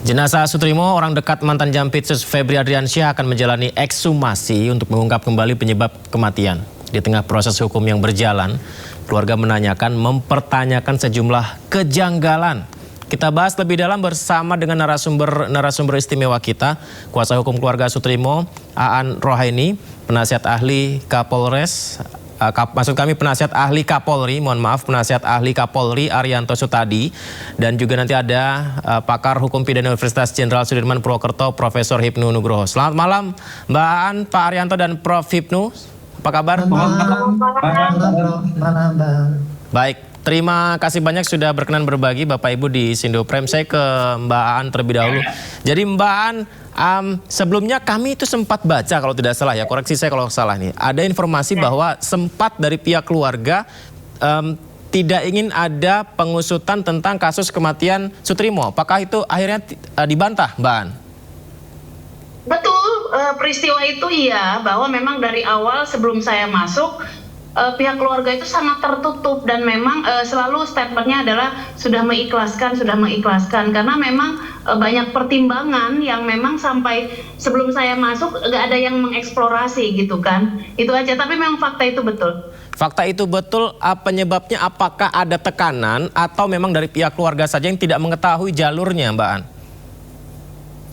Jenazah Sutrimo, orang dekat mantan Jampitsus Febri Adriansyah akan menjalani ekshumasi untuk mengungkap kembali penyebab kematian. Di tengah proses hukum yang berjalan, keluarga mempertanyakan sejumlah kejanggalan. Kita bahas lebih dalam bersama dengan narasumber istimewa kita, kuasa hukum keluarga Sutrimo, Aan Rohaini, penasihat ahli Kapolres. Penasihat ahli Kapolri, penasihat ahli Kapolri Arianto Sutadi, dan juga nanti ada pakar hukum pidana Universitas Jenderal Sudirman Purwokerto, Profesor Hipnu Nugroho. Selamat malam Mbak Aan, Pak Arianto, dan Prof. Hipnu. Apa kabar? Malam. Baik, terima kasih banyak sudah berkenan berbagi Bapak Ibu di Sindoprem. Saya ke Mbak Aan terlebih dahulu. Jadi Mbak Aan, sebelumnya kami itu sempat baca, kalau tidak salah ya, koreksi saya kalau salah nih, ada informasi bahwa sempat dari pihak keluarga tidak ingin ada pengusutan tentang kasus kematian Sutrimo. Apakah itu akhirnya dibantah, Mbak Aan? Betul, peristiwa itu iya, bahwa memang dari awal sebelum saya masuk, pihak keluarga itu sangat tertutup dan memang selalu statementnya adalah sudah mengikhlaskan karena memang banyak pertimbangan yang memang sampai sebelum saya masuk nggak ada yang mengeksplorasi gitu kan, itu aja. Tapi memang fakta itu betul. Fakta itu betul. Penyebabnya apakah ada tekanan atau memang dari pihak keluarga saja yang tidak mengetahui jalurnya, Mbak Aan?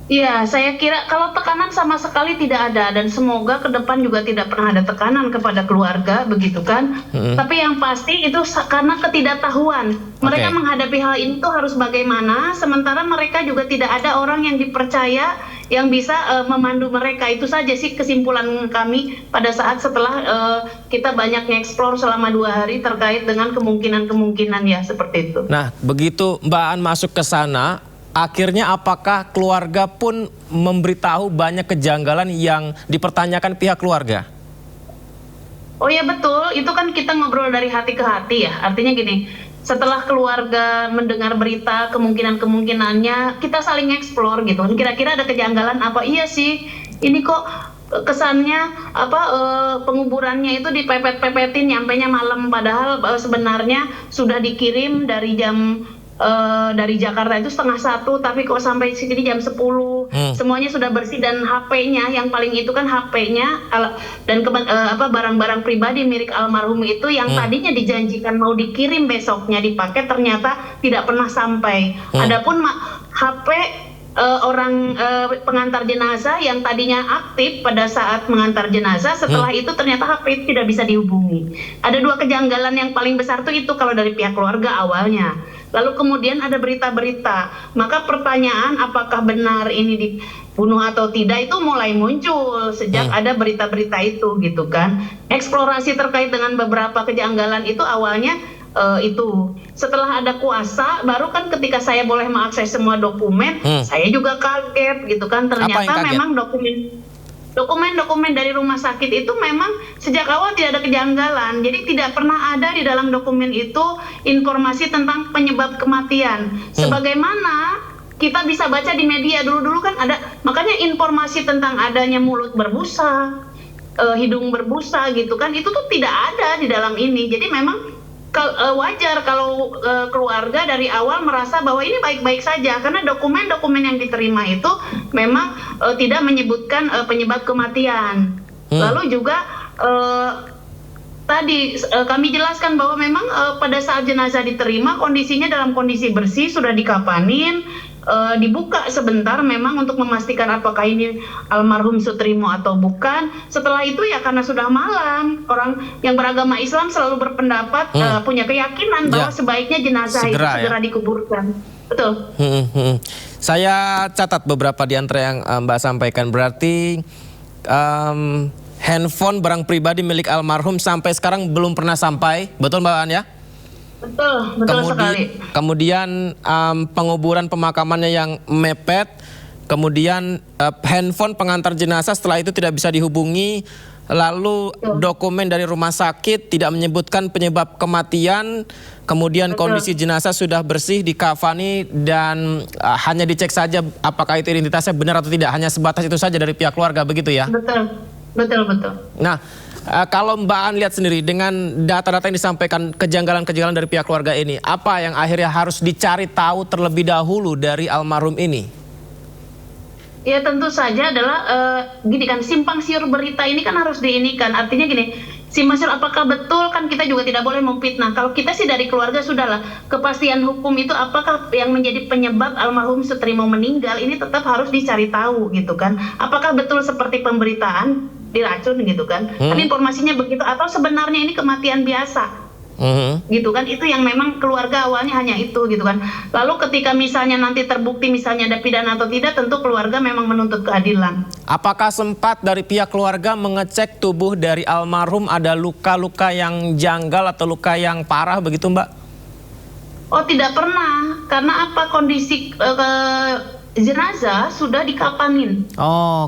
Iya, saya kira kalau tekanan sama sekali tidak ada, dan semoga ke depan juga tidak pernah ada tekanan kepada keluarga, begitu kan? Tapi yang pasti itu karena ketidaktahuan. Mereka menghadapi hal ini tuh harus bagaimana, sementara mereka juga tidak ada orang yang dipercaya yang bisa memandu mereka. Itu saja sih kesimpulan kami pada saat setelah kita banyak nge-explore selama 2 hari terkait dengan kemungkinan-kemungkinan ya seperti itu. Nah, begitu Mbak Aan masuk ke sana, akhirnya apakah keluarga pun memberitahu banyak kejanggalan yang dipertanyakan pihak keluarga? Oh ya betul, itu kan kita ngobrol dari hati ke hati ya. Artinya gini, setelah keluarga mendengar berita kemungkinan-kemungkinannya, kita saling eksplor gitu. Kira-kira ada kejanggalan apa? Iya sih, ini kok kesannya penguburannya itu dipepet-pepetin nyampenya malam, padahal sebenarnya sudah dikirim dari dari Jakarta itu 12:30, tapi kok sampai sini jam 10. Semuanya sudah bersih dan HP-nya, yang paling itu kan HP-nya dan barang-barang pribadi milik almarhum itu yang tadinya dijanjikan mau dikirim besoknya di paket, ternyata tidak pernah sampai. Adapun HP orang pengantar jenazah yang tadinya aktif pada saat mengantar jenazah, setelah itu ternyata HP itu tidak bisa dihubungi. Ada 2 kejanggalan yang paling besar tuh itu kalau dari pihak keluarga awalnya. Lalu kemudian ada berita-berita, maka pertanyaan apakah benar ini dibunuh atau tidak itu mulai muncul sejak ada berita-berita itu gitu kan. Eksplorasi terkait dengan beberapa kejanggalan itu awalnya itu setelah ada kuasa, baru kan ketika saya boleh mengakses semua dokumen, saya juga kaget gitu kan. Ternyata memang dokumen dari rumah sakit itu memang sejak awal tidak ada kejanggalan. Jadi tidak pernah ada di dalam dokumen itu informasi tentang penyebab kematian. Sebagaimana kita bisa baca di media dulu-dulu kan ada, makanya informasi tentang adanya mulut berbusa, hidung berbusa gitu kan, itu tuh tidak ada di dalam ini. Jadi memang wajar kalau keluarga dari awal merasa bahwa ini baik-baik saja, karena dokumen-dokumen yang diterima itu memang tidak menyebutkan penyebab kematian. Lalu juga tadi kami jelaskan bahwa memang pada saat jenazah diterima kondisinya dalam kondisi bersih, sudah dikapanin, dibuka sebentar memang untuk memastikan apakah ini almarhum Sutrimo atau bukan. Setelah itu ya karena sudah malam, orang yang beragama Islam selalu berpendapat punya keyakinan bahwa sebaiknya jenazah itu segera dikuburkan. Betul. Saya catat beberapa di antara yang Mbak sampaikan. Berarti handphone barang pribadi milik almarhum sampai sekarang belum pernah sampai, betul Mbak Aan ya? Betul sekali. Kemudian penguburan pemakamannya yang mepet, kemudian handphone pengantar jenazah setelah itu tidak bisa dihubungi, lalu dokumen dari rumah sakit tidak menyebutkan penyebab kematian, kemudian kondisi jenazah sudah bersih, dikafani, dan hanya dicek saja apakah itu identitasnya benar atau tidak, hanya sebatas itu saja dari pihak keluarga, begitu ya? Betul. Nah, kalau Mbak Aan lihat sendiri dengan data-data yang disampaikan, kejanggalan-kejanggalan dari pihak keluarga ini, apa yang akhirnya harus dicari tahu terlebih dahulu dari almarhum ini? Ya tentu saja adalah gini kan, simpang siur berita ini kan harus diinikan. Artinya gini, simpang siur apakah betul kan kita juga tidak boleh memfitnah. Kalau kita sih dari keluarga sudahlah, kepastian hukum itu apakah yang menjadi penyebab almarhum Sutrimo meninggal ini tetap harus dicari tahu gitu kan. Apakah betul seperti pemberitaan diracun gitu kan? Kan informasinya begitu atau sebenarnya ini kematian biasa? Gitu kan, itu yang memang keluarga awalnya hanya itu gitu kan. Lalu ketika misalnya nanti terbukti misalnya ada pidana atau tidak, tentu keluarga memang menuntut keadilan. Apakah sempat dari pihak keluarga mengecek tubuh dari almarhum ada luka-luka yang janggal atau luka yang parah begitu Mbak? Oh tidak pernah, karena apa, kondisi jenazah sudah dikapanin.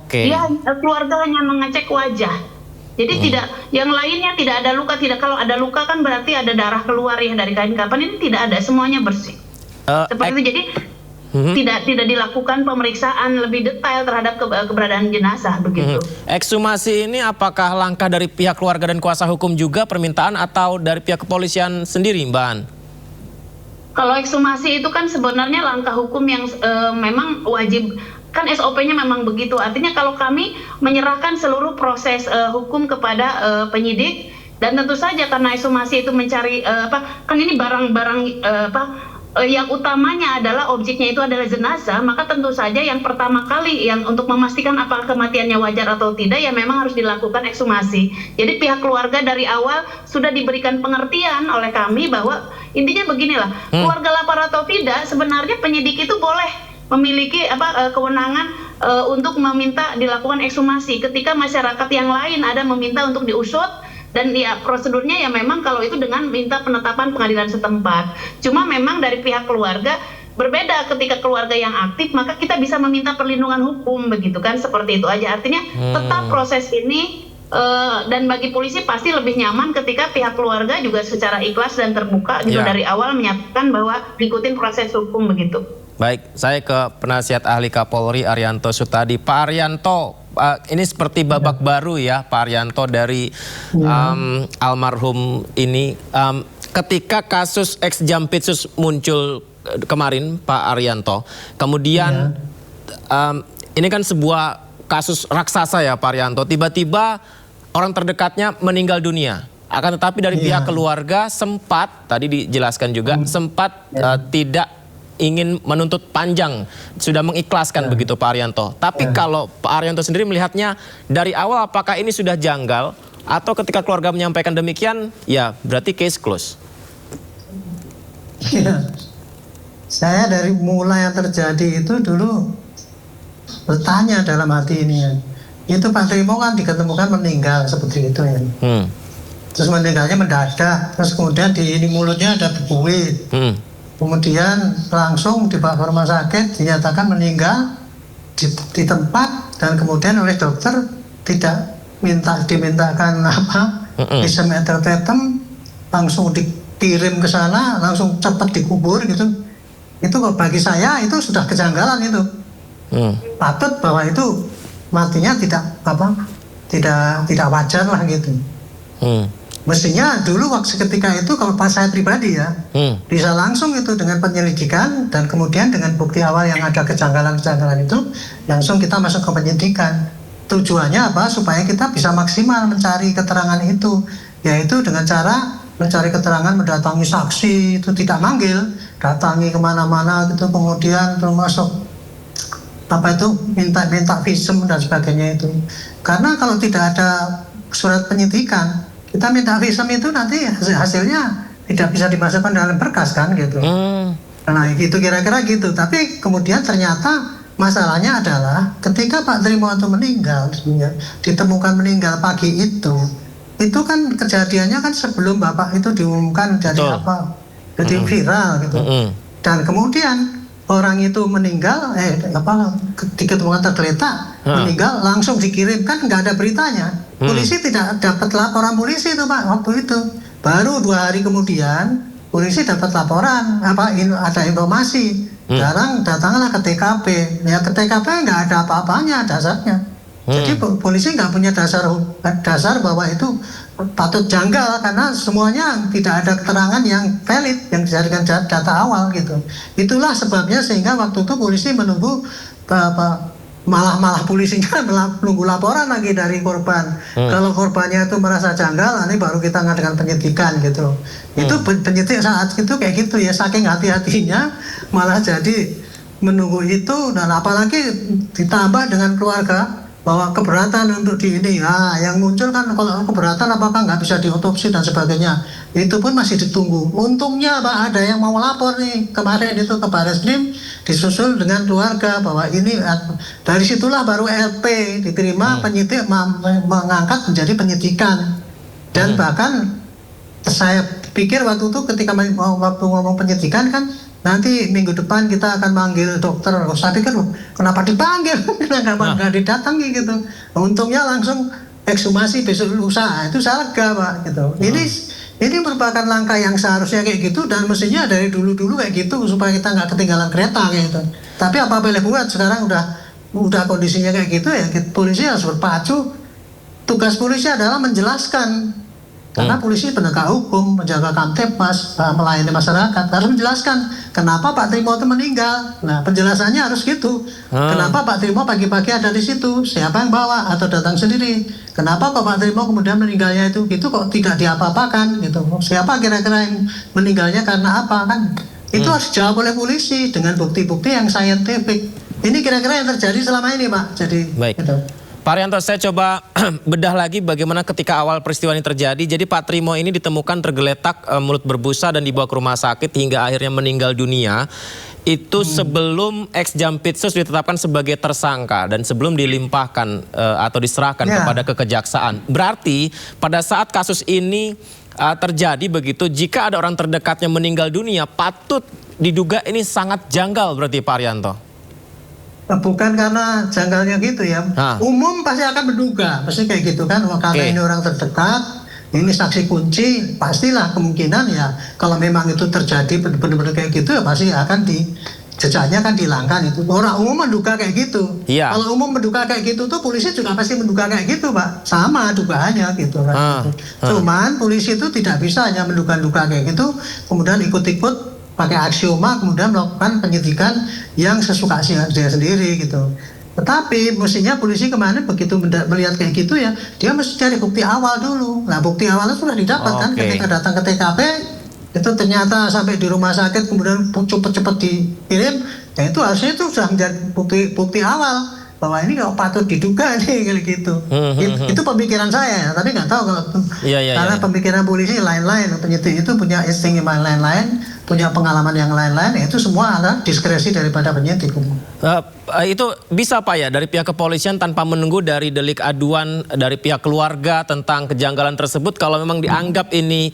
Oke. Dia keluarga hanya mengecek wajah. Jadi tidak, yang lainnya tidak ada luka, tidak. Kalau ada luka kan berarti ada darah keluar ya dari kain kapan, ini tidak ada, semuanya bersih. Seperti itu. Jadi tidak dilakukan pemeriksaan lebih detail terhadap keberadaan jenazah begitu. Ekshumasi ini apakah langkah dari pihak keluarga dan kuasa hukum juga permintaan atau dari pihak kepolisian sendiri Mbak An? Kalau ekshumasi itu kan sebenarnya langkah hukum yang memang wajib. Kan SOP-nya memang begitu. Artinya kalau kami menyerahkan seluruh proses hukum kepada penyidik, dan tentu saja karena ekshumasi itu mencari kan ini barang-barang yang utamanya adalah objeknya itu adalah jenazah, maka tentu saja yang pertama kali yang untuk memastikan apakah kematiannya wajar atau tidak ya memang harus dilakukan ekshumasi. Jadi pihak keluarga dari awal sudah diberikan pengertian oleh kami bahwa intinya beginilah, keluarga lapor atau tidak, sebenarnya penyidik itu boleh memiliki kewenangan untuk meminta dilakukan ekshumasi ketika masyarakat yang lain ada meminta untuk diusut, dan ya prosedurnya ya memang kalau itu dengan minta penetapan pengadilan setempat. Cuma memang dari pihak keluarga berbeda, ketika keluarga yang aktif maka kita bisa meminta perlindungan hukum begitu kan, seperti itu aja. Artinya tetap proses ini dan bagi polisi pasti lebih nyaman ketika pihak keluarga juga secara ikhlas dan terbuka juga dari awal menyatakan bahwa ikutin proses hukum begitu. Baik, saya ke penasihat ahli Kapolri Arianto Sutadi. Pak Arianto, ini seperti babak baru ya Pak Arianto dari almarhum ini. Ketika kasus ex Jampitsus muncul kemarin Pak Arianto, kemudian ini kan sebuah kasus raksasa ya Pak Arianto. Tiba-tiba orang terdekatnya meninggal dunia. Akan tetapi dari pihak keluarga sempat, tadi dijelaskan juga, sempat tidak ingin menuntut panjang, sudah mengikhlaskan begitu Pak Arianto. Tapi kalau Pak Arianto sendiri melihatnya dari awal, apakah ini sudah janggal atau ketika keluarga menyampaikan demikian, ya berarti case close? Ya, saya dari mulai yang terjadi itu dulu bertanya dalam hati ini ya. Itu Pak Trimo kan diketemukan meninggal seperti itu ya. Terus meninggalnya mendadak, terus kemudian di ini mulutnya ada berbuih. Kemudian langsung dibawa ke rumah sakit, dinyatakan meninggal di tempat, dan kemudian oleh dokter tidak dimintakan visum et repertum, langsung dikirim ke sana, langsung cepat dikubur gitu. Itu bagi saya itu sudah kejanggalan itu. Patut bahwa itu matinya tidak wajar lah gitu. Mestinya dulu waktu ketika itu kalau pas saya pribadi ya bisa langsung itu dengan penyelidikan, dan kemudian dengan bukti awal yang ada kejanggalan-kejanggalan itu langsung kita masuk ke penyidikan. Tujuannya apa? Supaya kita bisa maksimal mencari keterangan itu, yaitu dengan cara mencari keterangan, mendatangi saksi, itu tidak manggil, datangi kemana-mana gitu, kemudian termasuk minta visum dan sebagainya itu. Karena kalau tidak ada surat penyidikan, kita minta visum itu nanti hasilnya tidak bisa dimasukkan dalam berkas kan gitu. Nah gitu kira-kira gitu. Tapi kemudian ternyata masalahnya adalah ketika Pak Trimo itu meninggal, ditemukan meninggal pagi itu kan kejadiannya kan sebelum Bapak itu diumumkan jadi jadi viral gitu. Dan kemudian orang itu meninggal, diketemukan tergeletak, meninggal langsung dikirimkan, nggak ada beritanya. Polisi tidak dapat laporan polisi itu Pak waktu itu. Baru 2 hari kemudian polisi dapat laporan, ada informasi. Sekarang datanglah ke TKP. Ya ke TKP nggak ada apa-apanya dasarnya. Jadi polisi nggak punya dasar bahwa itu patut janggal, karena semuanya tidak ada keterangan yang valid yang dijadikan data awal gitu. Itulah sebabnya sehingga waktu itu polisi menunggu malah polisinya menunggu laporan lagi dari korban. Kalau korbannya itu merasa janggal, ini baru kita ngadakan penyidikan gitu. Itu penyidik saat itu kayak gitu ya, saking hati-hatinya malah jadi menunggu itu, dan apalagi ditambah dengan keluarga bahwa keberatan untuk di ini, yang muncul kan kalau keberatan apakah nggak bisa diotopsi dan sebagainya, itu pun masih ditunggu. Untungnya Pak ada yang mau lapor nih kemarin itu ke Barreskrim, disusul dengan keluarga bahwa ini, dari situlah baru LP diterima, penyidik mengangkat menjadi penyidikan. Dan bahkan saya pikir waktu itu ketika waktu ngomong penyidikan kan, nanti minggu depan kita akan manggil dokter. Saya pikir kenapa dipanggil, kenapa nggak didatangi gitu. Untungnya langsung ekshumasi besok lusa, itu saya lega Pak gitu. Ini merupakan langkah yang seharusnya kayak gitu, dan mestinya dari dulu kayak gitu supaya kita nggak ketinggalan kereta kayak gitu. Tapi apa boleh buat, sekarang udah kondisinya kayak gitu ya, polisi harus berpacu. Tugas polisi adalah menjelaskan. Karena polisi penegak hukum, menjaga Kamtibmas, melayani masyarakat, harus menjelaskan kenapa Pak Trimo itu meninggal. Nah, penjelasannya harus gitu. Kenapa Pak Trimo pagi-pagi ada di situ? Siapa yang bawa atau datang sendiri? Kenapa kok Pak Trimo kemudian meninggalnya itu gitu, kok tidak diapa-apakan gitu? Siapa kira-kira yang meninggalnya karena apa kan? Itu harus dijawab oleh polisi dengan bukti-bukti yang saintifik. Ini kira-kira yang terjadi selama ini Pak. Jadi baik. Gitu. Pak Haryanto, saya coba bedah lagi bagaimana ketika awal peristiwa ini terjadi. Jadi Pak Trimo ini ditemukan tergeletak, mulut berbusa dan dibawa ke rumah sakit hingga akhirnya meninggal dunia. Itu sebelum ex-Jampitsus ditetapkan sebagai tersangka dan sebelum dilimpahkan atau diserahkan kepada kejaksaan. Berarti pada saat kasus ini terjadi begitu, jika ada orang terdekatnya meninggal dunia, patut diduga ini sangat janggal berarti Pak Haryanto. Bukan karena janggalnya gitu ya. Umum pasti akan menduga, pasti kayak gitu kan. Karena ini orang terdekat, ini saksi kunci, pastilah kemungkinan ya kalau memang itu terjadi benar-benar kayak gitu ya pasti akan jejaknya kan dihilangkan itu. Orang umum menduga kayak gitu. Kalau umum menduga kayak gitu tuh polisi juga pasti menduga kayak gitu Pak. Sama dugaannya gitu kan. Cuman polisi itu tidak bisa hanya menduga-duga kayak gitu, kemudian ikut-ikut pakai aksioma kemudian melakukan penyidikan yang sesuka dia sendiri gitu. Tetapi mestinya polisi kemarin begitu melihat kayak gitu ya, dia mesti cari bukti awal dulu. Nah bukti awalnya sudah didapat kan ketika datang ke TKP, itu ternyata sampai di rumah sakit kemudian cepat-cepat dikirim, ya itu harusnya itu sudah menjadi bukti awal bahwa ini kalau patut diduga nih kayak gitu. Itu pemikiran saya, tapi nggak tahu kalau karena pemikiran polisi lain-lain, penyidik itu punya insting yang lain-lain, punya pengalaman yang lain-lain, itu semua adalah diskresi daripada penyidik. Itu bisa Pak ya dari pihak kepolisian tanpa menunggu dari delik aduan dari pihak keluarga tentang kejanggalan tersebut, kalau memang dianggap ini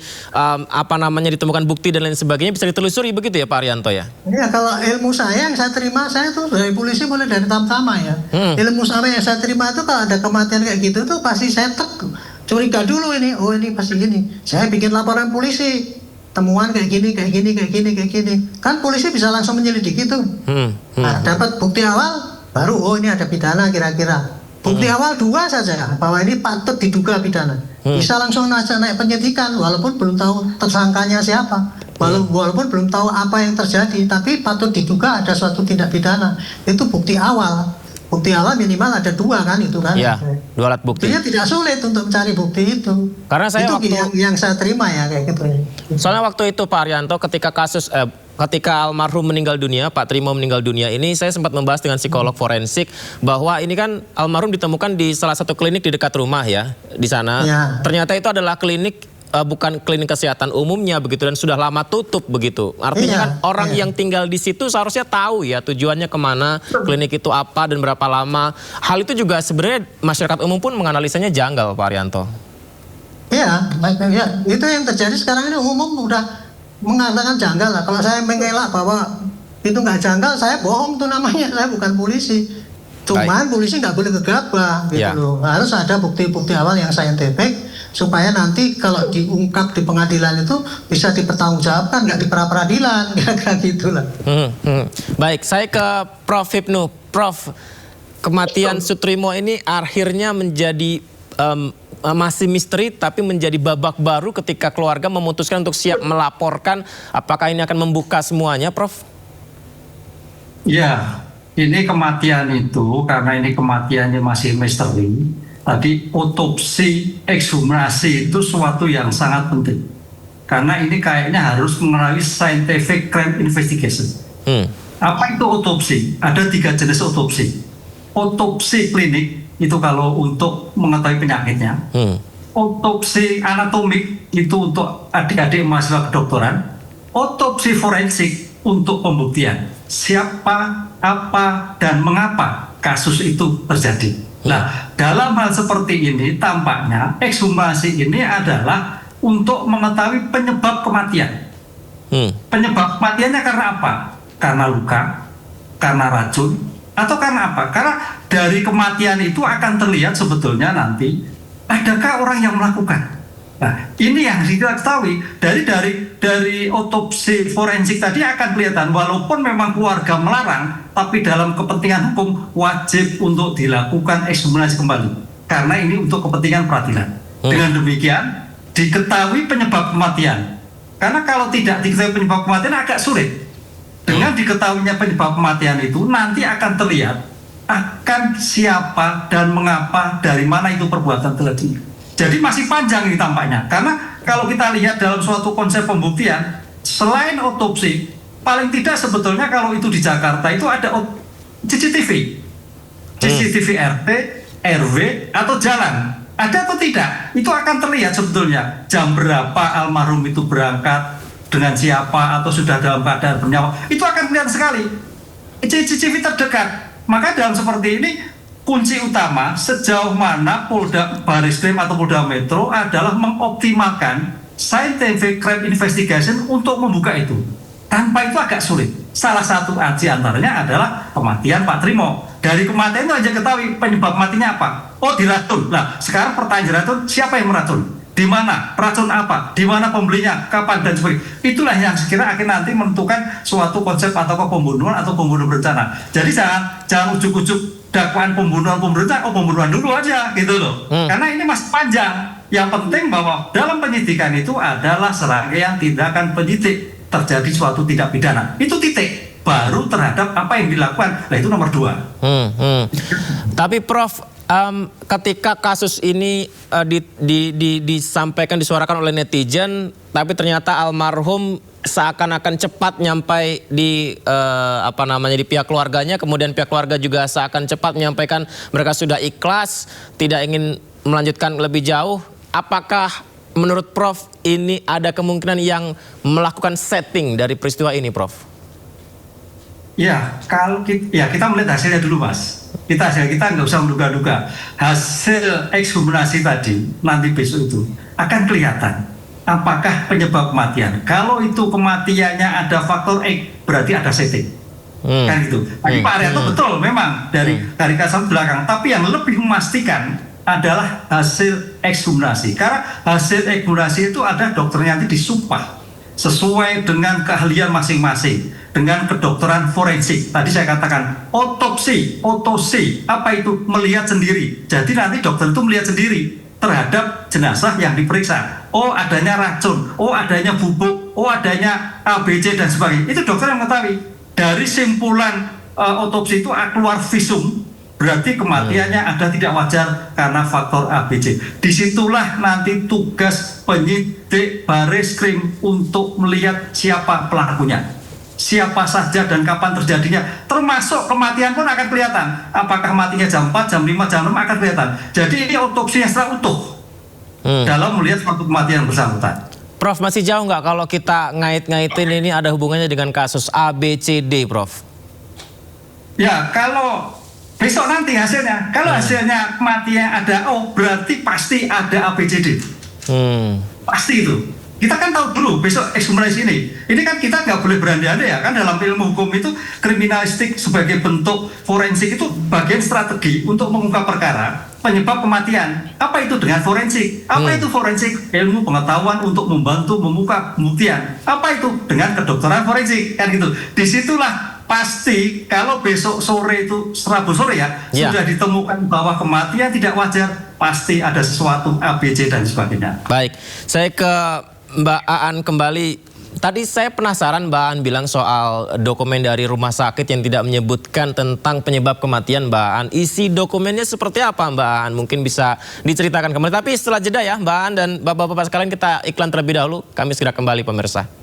ditemukan bukti dan lain sebagainya, bisa ditelusuri begitu ya Pak Haryanto ya? Iya, kalau ilmu saya yang saya terima, saya tuh dari polisi mulai dari pertama ya. Ilmu saya yang saya terima itu kalau ada kematian kayak gitu tuh pasti saya curiga dulu ini, oh ini pasti gini. Saya bikin laporan polisi, temuan kayak gini. Kan polisi bisa langsung menyelidiki tuh. Nah, dapat bukti awal, baru oh ini ada pidana kira-kira. Bukti awal 2 saja, bahwa ini patut diduga pidana. Bisa langsung naik penyidikan, walaupun belum tahu tersangkanya siapa. Walaupun belum tahu apa yang terjadi, tapi patut diduga ada suatu tindak pidana. Itu bukti awal. Bukti awal minimal ada 2 kan itu kan. Iya, 2 alat bukti. Artinya tidak sulit untuk mencari bukti itu. Karena saya itu yang saya terima ya kayak gitu. Soalnya waktu itu Pak Haryanto ketika almarhum meninggal dunia, Pak Trimo meninggal dunia ini, saya sempat membahas dengan psikolog forensik bahwa ini kan almarhum ditemukan di salah satu klinik di dekat rumah ya, di sana. Ternyata itu adalah klinik bukan klinik kesehatan umumnya begitu, dan sudah lama tutup begitu. Artinya kan orang yang tinggal di situ seharusnya tahu ya tujuannya kemana, klinik itu apa dan berapa lama. Hal itu juga sebenarnya masyarakat umum pun menganalisanya janggal Pak Haryanto. Iya, itu yang terjadi sekarang ini umum udah mengatakan janggal lah. Kalau saya mengelak bahwa itu nggak janggal, saya bohong tuh namanya, saya bukan polisi. Cuman polisi nggak boleh gegabah gitu loh. Harus ada bukti-bukti awal yang saintifik supaya nanti kalau diungkap di pengadilan itu bisa dipertanggungjawabkan, nggak di pra-peradilan, kira-kira gitulah. Baik, saya ke Prof Hipnu. Prof, kematian Sutrimo ini akhirnya menjadi masih misteri, tapi menjadi babak baru ketika keluarga memutuskan untuk siap melaporkan. Apakah ini akan membuka semuanya, Prof? Ya, ini kematian itu karena ini kematiannya masih misteri. Tadi otopsi, ekshumasi itu suatu yang sangat penting. Karena ini kayaknya harus mengenai scientific crime investigation. Apa itu otopsi? Ada 3 jenis otopsi. Otopsi klinik itu kalau untuk mengetahui penyakitnya. Otopsi anatomik itu untuk adik-adik mahasiswa kedokteran. Otopsi forensik untuk pembuktian siapa, apa, dan mengapa kasus itu terjadi. Nah, dalam hal seperti ini tampaknya ekshumasi ini adalah untuk mengetahui penyebab kematian. Penyebab kematiannya karena apa? Karena luka, karena racun, atau karena apa? Karena dari kematian itu akan terlihat sebetulnya nanti adakah orang yang melakukan. Nah, ini yang kita ketahui dari otopsi forensik tadi akan kelihatan walaupun memang keluarga melarang, tapi dalam kepentingan hukum wajib untuk dilakukan ekshumasi kembali karena ini untuk kepentingan peradilan. Dengan demikian diketahui penyebab kematian. Karena kalau tidak diketahui penyebab kematian agak sulit. Dengan diketahuinya penyebab kematian itu nanti akan terlihat akan siapa dan mengapa, dari mana itu perbuatan terjadi. Jadi masih panjang ini tampaknya. Karena kalau kita lihat dalam suatu konsep pembuktian, selain otopsi, paling tidak sebetulnya kalau itu di Jakarta itu ada CCTV. CCTV RT, RW, atau jalan. Ada atau tidak? Itu akan terlihat sebetulnya. Jam berapa almarhum itu berangkat, dengan siapa, atau sudah dalam keadaan bernyawa. Itu akan kelihatan sekali. CCTV terdekat. Maka dalam seperti ini, kunci utama sejauh mana Polda Bareskrim atau Polda Metro adalah mengoptimalkan scientific crime investigation untuk membuka itu. Tanpa itu agak sulit. Salah satu antaranya adalah kematian Pak Trimo. Dari kematian itu aja ketahui penyebab matinya apa. Oh, diracun. Nah, sekarang pertanyaan diracun, siapa yang meracun? Di mana? Racun apa? Di mana pembelinya? Kapan? Dan sebagainya. Itulah yang sekira akan nanti menentukan suatu konsep atau pembunuhan atau pembunuhan berencana. Jadi jangan ujuk-ujuk dakwaan pembunuhan pembunuhan dulu aja gitu loh. Karena ini masih panjang. Yang penting bahwa dalam penyidikan itu adalah serangkaian tindakan penyidik, terjadi suatu tindak pidana. Itu titik. Baru terhadap apa yang dilakukan. Nah, itu nomor 2. Tapi Prof, ketika kasus ini disampaikan, disuarakan oleh netizen, tapi ternyata almarhum seakan-akan cepat nyampai di di pihak keluarganya, kemudian pihak keluarga juga seakan cepat menyampaikan mereka sudah ikhlas, tidak ingin melanjutkan lebih jauh. Apakah menurut Prof ini ada kemungkinan yang melakukan setting dari peristiwa ini, Prof? Ya, kalau kita melihat hasilnya dulu, Mas. Kita nggak usah menduga-duga. Hasil ekshumasi tadi nanti besok itu akan kelihatan apakah penyebab kematian. Kalau itu kematiannya ada faktor X, berarti ada setting. Kan gitu. Tapi Pak Arianto betul memang dari kasus belakang. Tapi yang lebih memastikan adalah hasil ekshumasi. Karena hasil ekshumasi itu ada dokternya nanti disumpah sesuai dengan keahlian masing-masing, dengan kedokteran forensik. Tadi saya katakan otopsi, apa itu? Melihat sendiri. Jadi nanti dokter itu melihat sendiri terhadap jenazah yang diperiksa. Oh, adanya racun, oh adanya bubuk, oh adanya ABC dan sebagainya. Itu dokter yang mengetahui. Dari simpulan otopsi itu keluar visum, berarti kematiannya ada tidak wajar karena faktor ABC. Disitulah nanti tugas penyidik Bareskrim untuk melihat siapa pelakunya, siapa saja dan kapan terjadinya. Termasuk kematian pun akan kelihatan. Apakah matinya jam 4, jam 5, jam 6 akan kelihatan. Jadi ini otopsinya secara utuh dalam melihat suatu kematian bersangkutan. Prof, masih jauh nggak kalau kita ngait-ngaitin ini ada hubungannya dengan kasus ABCD, Prof? Ya, kalau besok nanti hasilnya, kalau hasilnya kematian ada O, berarti pasti ada ABCD. Pasti itu. Kita kan tahu dulu besok ekshumasi ini. Ini kan kita nggak boleh berandai-andai ya. Kan dalam ilmu hukum itu kriminalistik sebagai bentuk forensik itu bagian strategi untuk mengungkap perkara penyebab kematian. Apa itu dengan forensik? Apa itu forensik? Ilmu pengetahuan untuk membantu membuka pembuktian. Apa itu? Dengan kedokteran forensik. Kan gitu. Disitulah pasti kalau besok sore itu Rabu sore ya, sudah ditemukan bahwa kematian tidak wajar, pasti ada sesuatu ABC dan sebagainya. Baik, saya ke Mbak Aan kembali. Tadi saya penasaran Mbak An bilang soal dokumen dari rumah sakit yang tidak menyebutkan tentang penyebab kematian Mbak An. Isi dokumennya seperti apa Mbak An? Mungkin bisa diceritakan kembali. Tapi setelah jeda ya Mbak An dan Bapak-Bapak sekalian, kita iklan terlebih dahulu. Kami segera kembali pemirsa.